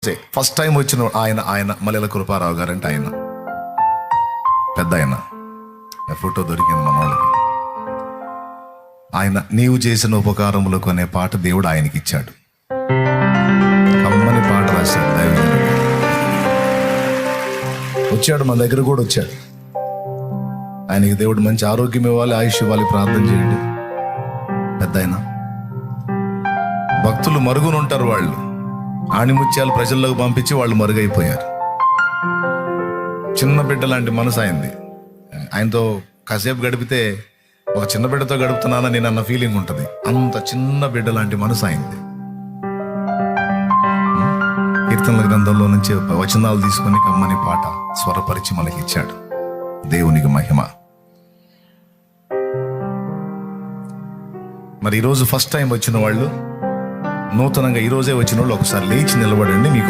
First time వచ్చిన ఆయన మల్లెల కృపారావు గారు అంటే ఆయన పెద్ద ఆయన ఫోటో దొరికింది మన వాళ్ళకి. ఆయన నీవు చేసిన ఉపకారములకు అనే పాట దేవుడు ఆయనకి ఇచ్చాడు. కమ్మని పాట రాశాడు దైవజనుడు. వచ్చాడు మన దగ్గర కూడా వచ్చాడు. ఆయనకి దేవుడు మంచి ఆరోగ్యం ఇవ్వాలి, ఆయుష్ ఇవ్వాలి, ప్రార్థన చేయండి. పెద్ద ఆయన భక్తులు మరుగునుంటారు, వాళ్ళు ఆణిముత్యాలు ప్రజల్లోకి పంపించి వాళ్ళు మరుగైపోయారు. చిన్న బిడ్డ లాంటి మనసు అయింది. ఆయనతో కాసేపు గడిపితే ఒక చిన్న బిడ్డతో గడుపుతున్నానని నేను అన్న ఫీలింగ్ ఉంటుంది. అంత చిన్న బిడ్డ లాంటి మనసు అయింది. కీర్తనల గ్రంథంలో నుంచి వచనాలు తీసుకొని కమ్మని పాట స్వరపరిచి మనకి ఇచ్చాడు. దేవునికి మహిమ. మరి ఈరోజు ఫస్ట్ టైం వచ్చిన వాళ్ళు, నూతనంగా ఈరోజే వచ్చిన వాళ్ళు ఒకసారి లేచి నిలబడండి. మీకు